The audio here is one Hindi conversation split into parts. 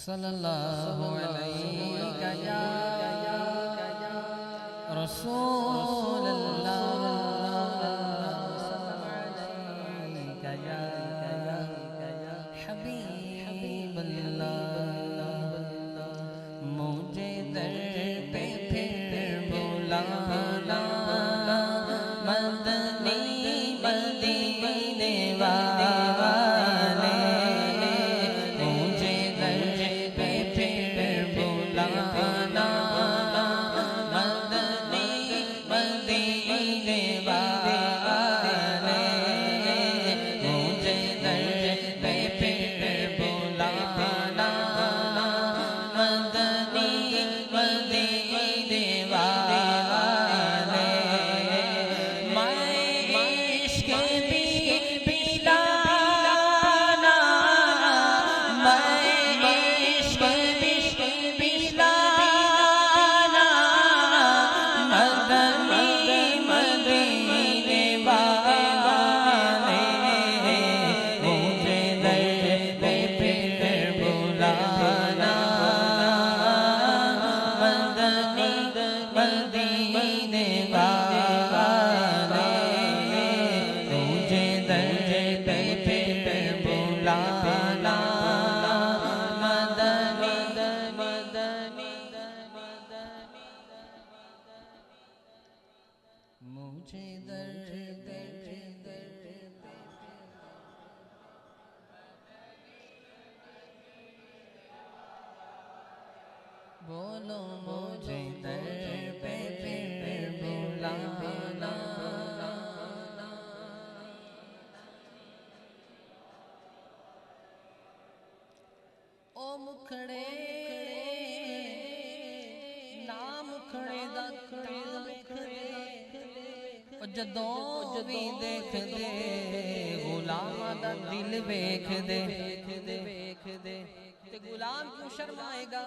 सल्लल्लाहु अलैहि या रसूलल्लाह या हबीबल्लाह। मुझे दर पे फिर बुलाना मदनी मदीने वाले। मुझे दर पे फिर बुलाना मदनी मदीने वाले। मुझे दर पे फिर बुलाना मदनी मदीने वाले। मैं इश्क भी पिलाना, मैं इश्क भी पिलाना मदनी मदीने वाले। मुझे दर पे फिर बुलाना मदनी मदीने वाले। मुझे दर पे फिर बुलाना मदनी मदनी मुझे दर पे बोलो मुझे दर पे फिर बुलाना। ओ मुखड़े ना मुखड़े दा दिल वेख दे, ओ जदों भी देख दे गुलामां दा दिल वेख दे। ते गुलाम क्यों शर्माएगा,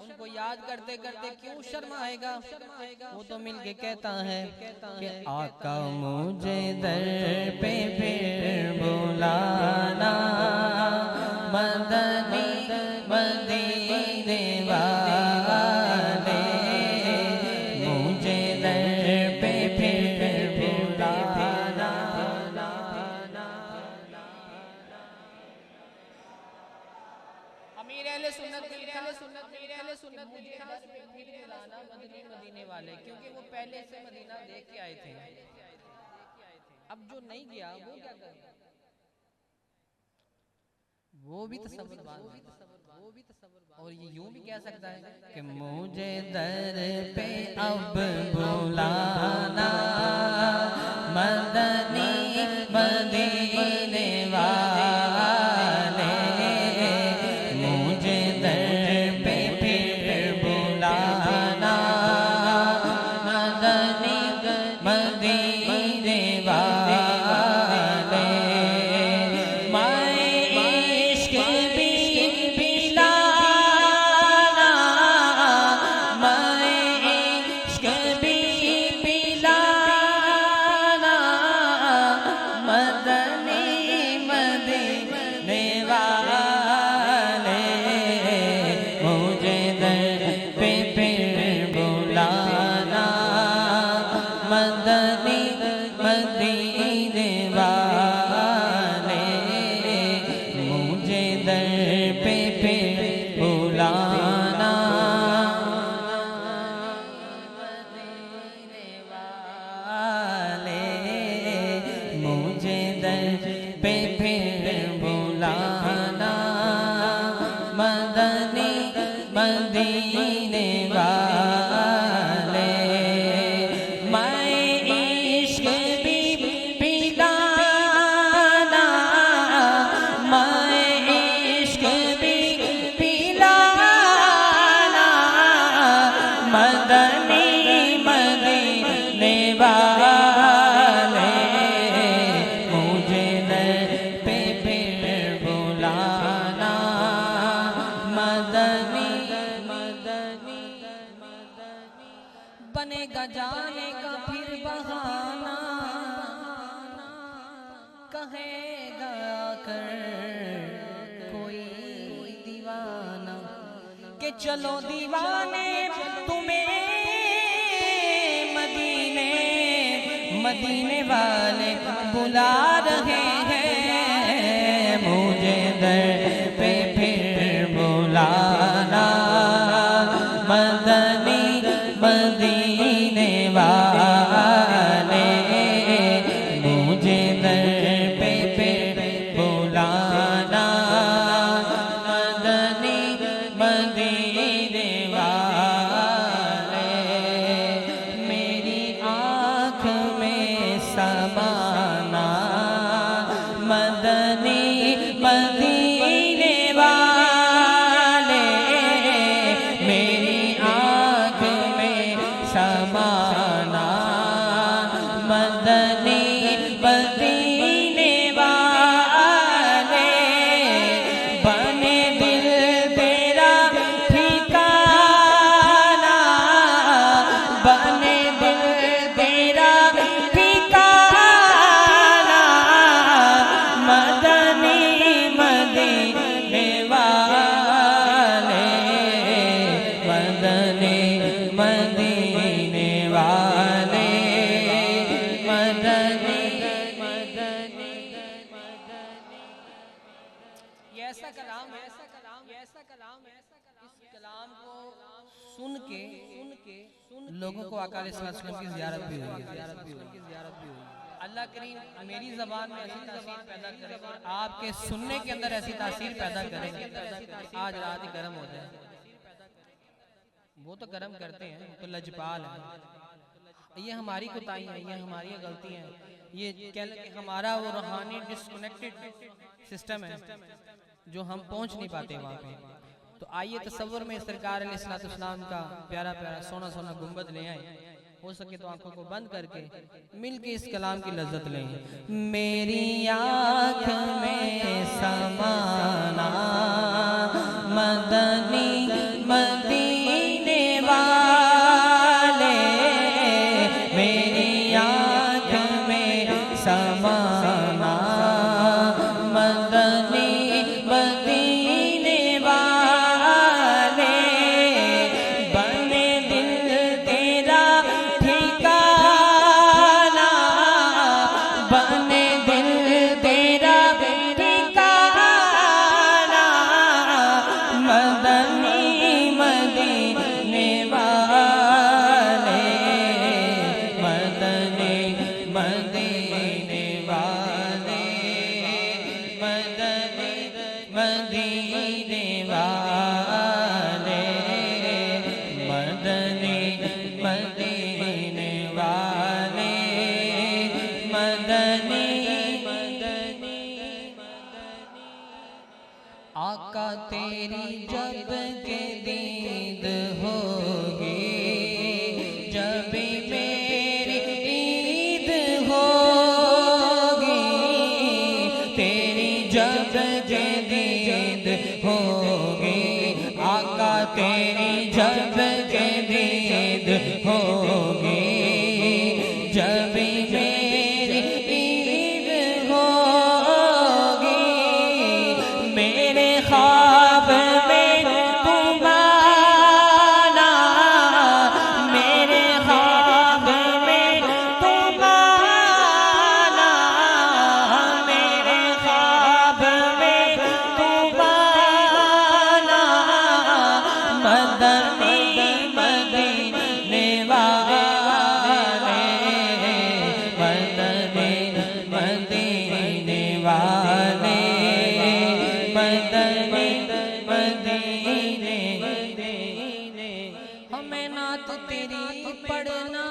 उनको याद करते करते क्यों शर्माएगा। वो तो मिलके कहता है कि आका मुझे दर पे फिर बुलाना मदनी मदीने वाले। मुझे दर पे फिर बुलाना। अमीर अहले सुन्नत मुझे दर पे फिर बुलाना मदनी मदीने वाले, क्योंकि वो पहले से मदीना देख के आए थे। अब जो नहीं गया वो क्या करे, वो भी तसव्वुर। और ये यूं भी कह सकता है कि मुझे दर पे अब बुलाना मदनी मदीने वाले। मुझे दर पे फिर बुलाना मदनी मदीने वाले। मैं इश्क भी पिलाना, मैं इश्क भी पिलाना मदनी मदीने वाले। मुझे दर पे फिर बुलाना मदनी मदीने वाले। मुझे दर पे फिर बुलाना मदीने वाले। मुझे दर पे फिर बुलाना मदनी मदीने वाले। मैं इश्क भी पिलाना, मैं इश्क भी पिलाना मदनी मदीने वाले। मुझे दर पे फिर बुलाना मदनी मदनी बनेगा जाने का फिर बहाना, कहेगा कर कोई दीवाना। कि चलो दीवाने तुम्हें मदीने मदीने वाले बुला रहे हैं, मुझे दर पे फिर बुलाना मदनी मदीने वाले, मुझे दर पे फिर बुलाना मदनी मदीने वाले, मेरी आँख में समाना मदनी मदीने वाले, मेरी आँख में समाना मदनी मदीने वाले, बने दिल तेरा ठिकाना, बने दिल तेरा ठिकाना मदनी मदीने वाले, मदनी मदीने वाले, मदनी मदनी ये ऐसा कलाम है, ऐसा कलाम, ऐसा कलाम है, ऐसा कलाम, इस कलाम को सुन के लोगों को आका अलैहिस्सलाम की ज़ियारत भी हुई है। अल्लाह करीम मेरी ज़बान में ऐसी तासीर पैदा करे और आपके सुनने के अंदर ऐसी तासीर पैदा करे, आज रात ही गर्म हो जाए। वो तो गर्म करते हैं, तो लजपाल है। ये हमारी कोताही है, ये हमारी गलती है, ये हमारा वो रूहानी डिस्कनेक्टेड सिस्टम है जो हम पहुंच नहीं पाते वहाँ पे। तो आइए तसव्वुर में सरकार अलैहिस्सलाम का प्यारा प्यारा सोना सोना गुंबद ले आए, हो सके तो आंखों को बंद करके मिल के इस कलाम की लज्जत लें। मेरी आँख में समाना मदनी मदीने वाले, मेरी आँख में समाना मदनी मदीने वाले, बने दिल तेरा ठिकाना, बने दिल तेरा ठिकाना मदनी मदीने वाले, मदनी मदीने वाले, मदनी मदीने वाले, मदनी मदीने वाले, मदनी मदनी आका तेरी जब के दीद होगी, जब मेरी ईद होगी, तेरी जब के दीद होगी, आका तेरी जब के दीद होगी, जब मेरी ईद होगी, मेरे ख्वाब में तुम आना, मेरे ख्वाब में तुम आना, मेरे ख्वाब में तुम आना मदनी मदीने वाले, मदनी मदीने वाले, मदनी मदीने मदीने। हमें नात तेरी पढ़ना,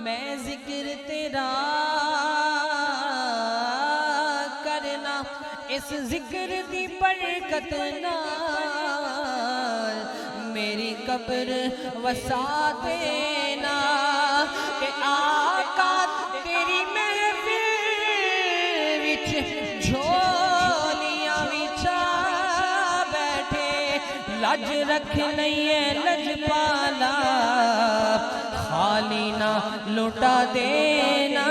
मैं जिक्र तेरा करना, इस जिक्र की बरकत नाल मेरी कब्र वसा देना, कि आका तेरी महफिल विच झोलियां विछा बैठे, लज रख लइए लजपाला, खाली ना लुटा देना,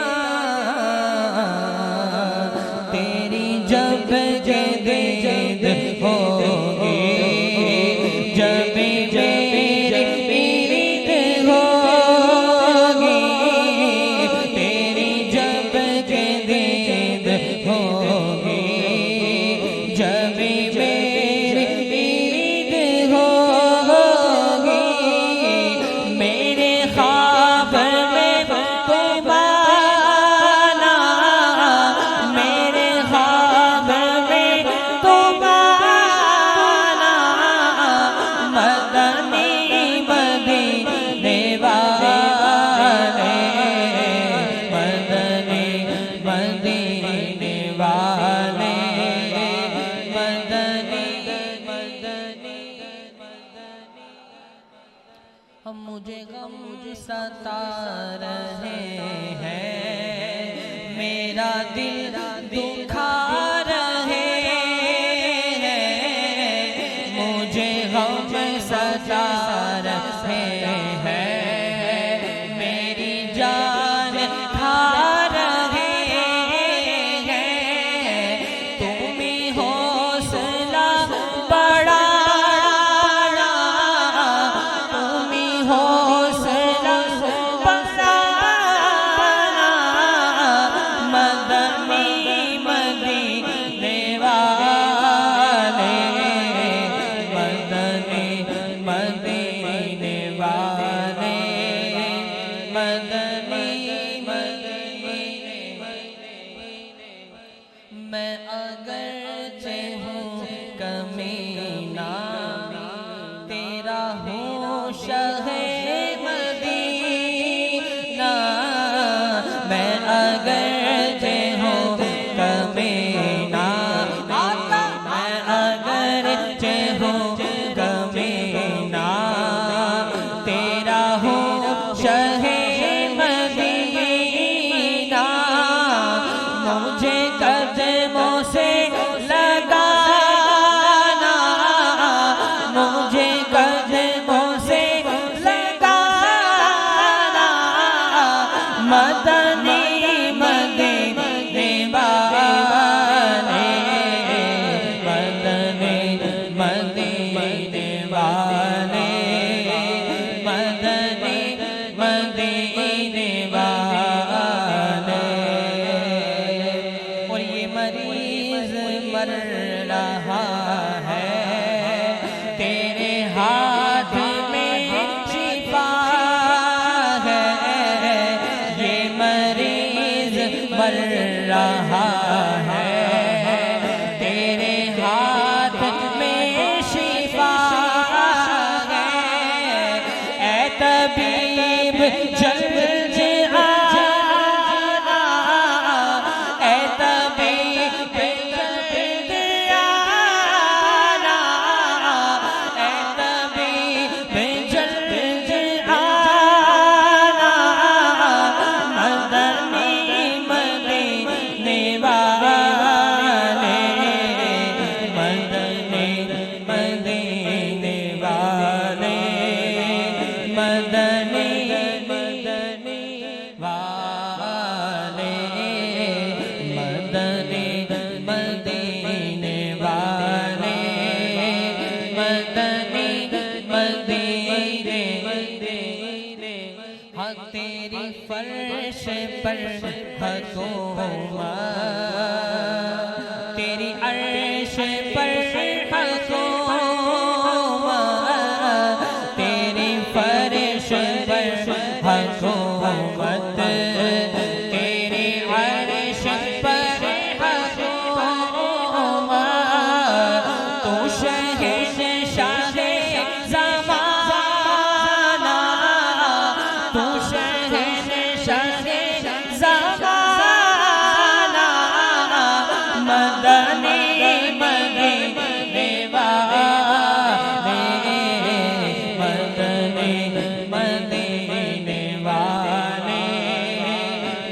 तेरी जब जेद जेद होगी, सता रहे हैं, मेरा दिल दुखा रहे हैं, मुझे गम सता रहे हैं, मेरी जान खा रहे हैं, तुम ही हौसला बढ़ाना, तुम ही हौसला बढ़ाना, मदनी मदीने वाले, मदनी मदीने वाले, मदनी मैं अगरचे हूँ कमीना, तेरा हूँ शहे मदीना, मैं अगरचे हूँ कमीना, मैं अगरचे हूँ कमीना, तेरा हूँ शहे मदीना, मुझे कदमों से लगाना, मुझे कदमों से लगाना, मदनी मदीने वाले, मदनी मदीने वाले, मदनी मदीने वाले। और ये मरीज मर रहा है, तेरे हाथ में शिफा है, ये मरीज मर रहा है, तेरे हाथ में शिफा है, ऐ तबीब जल्द आना, ऐ तबीब जल्द आना, ऐ तबीब जल्द आना, मदनी मदीने वाले, मदनी मदीने वाले, मदनी मदनी वाले, मदनी मदीने वाले, मदनी मदीने। हाँ तेरी फर्श पर हुकूमत, तेरी अर्श पर हुकूमत, तेरी फर्श पर हुकूमत, तेरी अर्श पर हुकूमत, तू शहंशाहे ज़माना, तू शहंशाहे ज़माना, मदनी मदीने वाले, मदनी मदीने वाले,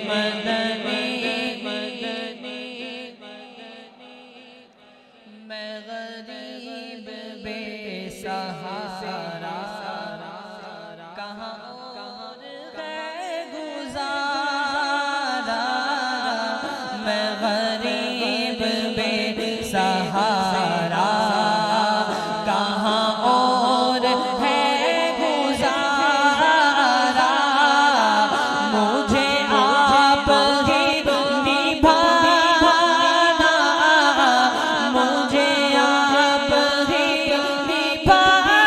मदनी मदनी। मैं गरीब बेसहारा, कहाँ और है गुजारा, मैं गरीब बेसहारा, कहाँ और है गुजारा, मुझे आप ही निभाना, मुझे आप ही निभाना,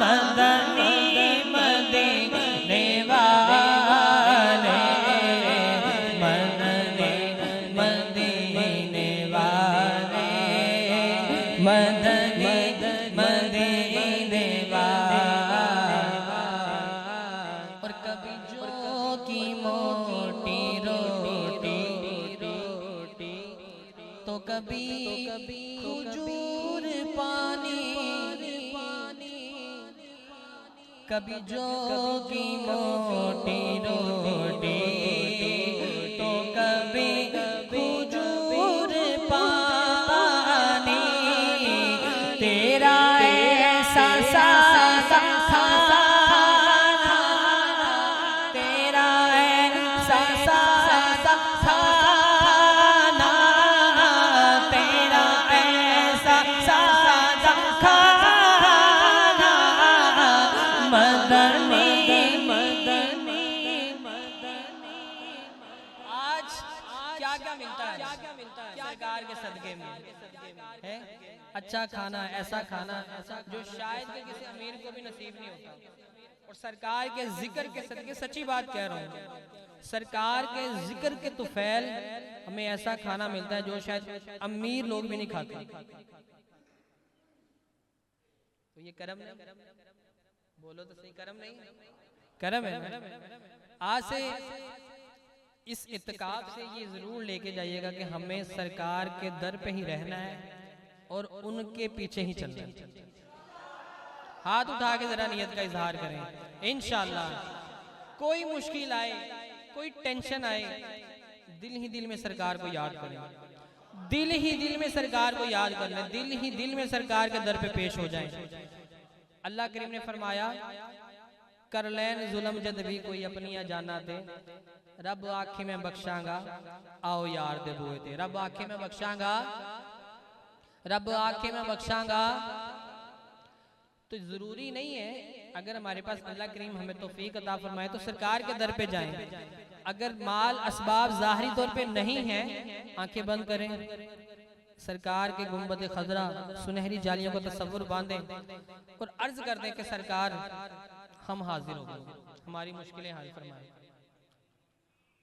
मदनी मदीने वाले, मदनी मदीने वाले, मदनी मदीने वाले। और कभी जो की मोटी रोटी तो कभी खजूर पानी, कभी जो की मोटी रोटी तो कभी खजूर पानी। तेरा ऐसा सादा खाना, तेरा ऐसा सादा खाना, तेरा ऐसा सादा खाना, मदनी मदनी मदनी। आज क्या क्या मिलता है सरकार के सदके में है? अच्छा खाना, ऐसा खाना जो शायद कि किसी अमीर को भी नसीब नहीं होता। और सरकार के जिक्र के सदके, सच्ची बात कह रहा हूँ, सरकार के जिक्र के तुफैल हमें ऐसा खाना मिलता है जो शायद अमीर लोग भी नहीं खाते। तो ये करम है, बोलो तो सही, करम नहीं? करम है। आज से इस इत्तेकाफ से ये जरूर लेके जाइएगा कि हमें सरकार के दर पे ही रहना है और उनके पीछे ही चलना है। हाथ उठा के जरा नियत का इजहार करें। इंशाअल्लाह कोई मुश्किल आए, कोई टेंशन आए, दिल ही दिल में सरकार को याद करें, दिल ही दिल में सरकार को याद कर लें, दिल ही दिल में सरकार के दर पे पेश हो जाएं। अल्लाह करीम ने फरमाया, कर लैन जुल्म जद भी कोई अपनी जाना दे, रब आखे में बख्शांगा आओ यार दे बोए थे। रब आखे में बख्शांगा, रब आखे में बख्शांगा। तो जरूरी नहीं है अगर हमारे पास अल्लाह करीम हमें तौफीक अता फरमाए तो सरकार के दर पे जाएं। अगर माल असबाब ज़ाहिरी तौर पे नहीं है, आंखें बंद करें, सरकार के गुंबद खजरा सुनहरी जालियों को तस्वुर बांधें और अर्ज कर दें कि सरकार हम हाजिर हो गए, हमारी मुश्किलें हल फरमाएं।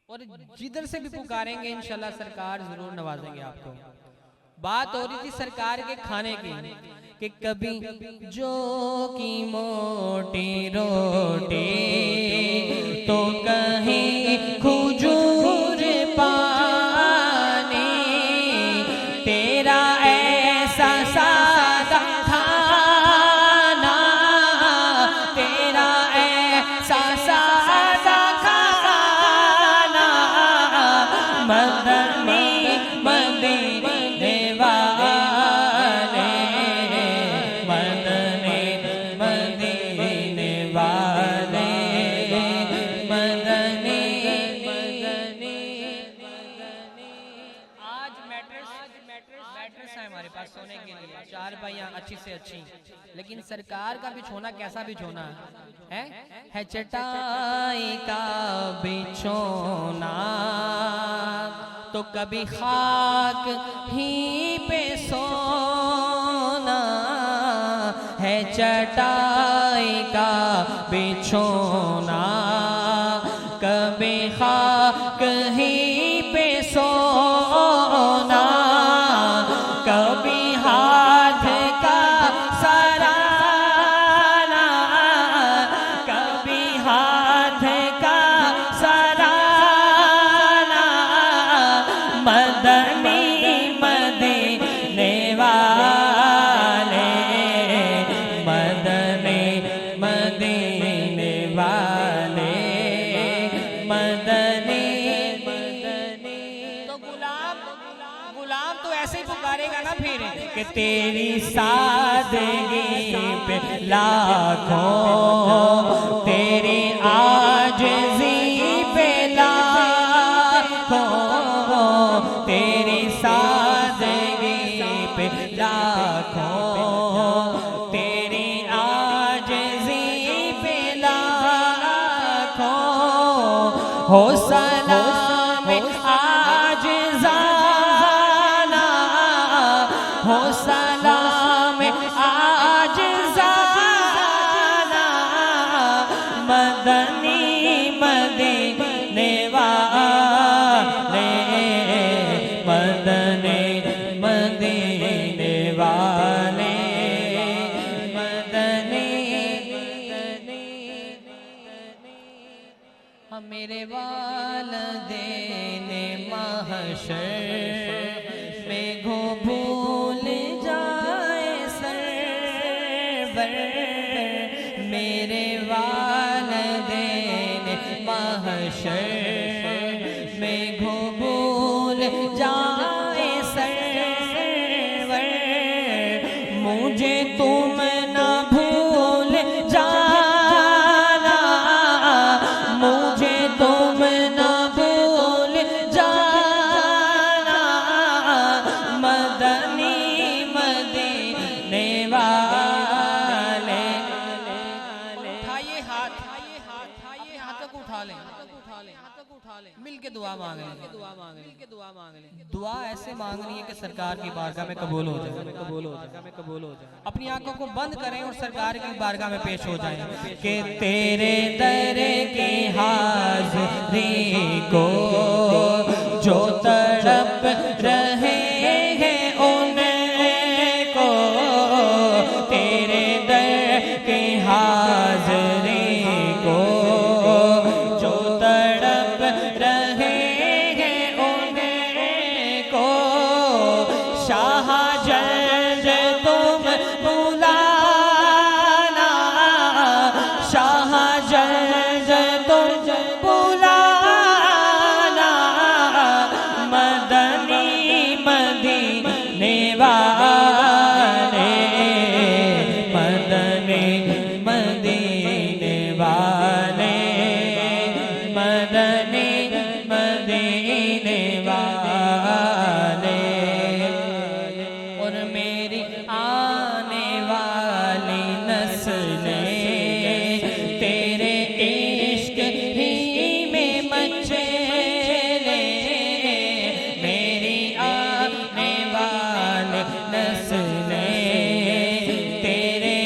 और जिधर से भी पुकारेंगे इंशाल्लाह सरकार जरूर नवाजेंगे आपको। बात हो रही थी सरकार के खाने की कि कभी जो की मोटी रोटी तो कहीं खजूर पानी, तेरा ऐसा सादा खाना, तेरा ऐसा सादा खाना, मदनी मदीने वाले, मदनी मदीने वाले, मदनी मदनी मदनी। आज मैट्रेस है हमारे पास सोने के लिए, चार पाइयां अच्छी से अच्छी, लेकिन सरकार का बिछोना कैसा बिछोना है चटाई का बिछोना तो कभी खाक ही पे सोना है, चटाई का बिछोना कभी खाक ही पे सोना, कभी हाथ का सराना, कभी हाथ का सराना, मदनी मदीने वाले, मदनी मदीने वाले, मदनी मदनी। तो गुलाम तो ऐसे ही पुकारेगा ना फिर कि तेरी सादगी पे लाखों, तेरी आजिज़ी पे लाखों, तेरी सादगी पे लाखों, तेरी आजिज़ी पे लाखों, हो सलाम आज जाना, हो सलाम आज जाना, मदनी मदीने वाले, मदनी मदीने वाले, मदनी हम मेरे वालिदैन महशर में घो भूल जाए सरवर, मेरे वालिदैन महशर में घो भूल जाए सरवर, मुझे तुम ना भूल जाना, मुझे तुम ना भूल जाना, मदनी मदीने वाले। उठाइए हाथ, हाथ तक उठा लें, मिल के दुआ मांग लें, दुआ ऐसे मांगनी है कि सरकार की बारगाह में कबूल हो जाए, अपनी आंखों को बंद करें और सरकार की बारगाह में पेश हो जाएं कि तेरे दर की हाज़िरी को जो तड़प रहे हैं उनको, तेरे दर की हाज़िरी को जो तड़प रहे हैं उनको, शाह जल्द तुम बुलाना, शाह जल्द तुम बुलाना, मदनी मदीने वाले, मदनी मदीने वाले, मदनी मदीने वाले। और मेरी आने वाली नस्लें तेरे इश्क ही में मचले, मेरी आने वाली नस्लें तेरे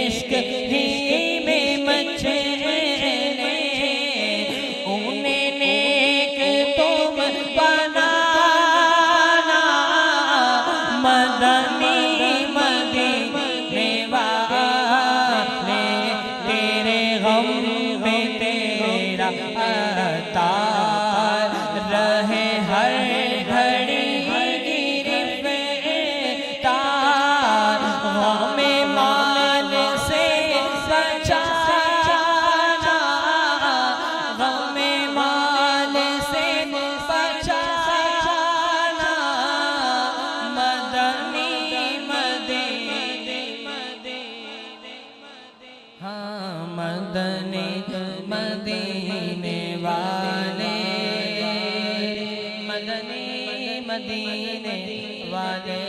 इश्क ही में मचले, उन्हें नेक तुम बनाना, मदनी मदीने वाले, तेरे गम में तेरा अतार रहे हर घड़ी गिरफ्तार, गमे माल से बचाना, गमे माल से बचाना, मदनी मदीने, हाँ मदनी मदीने वाले, मदनी मदीने वाले।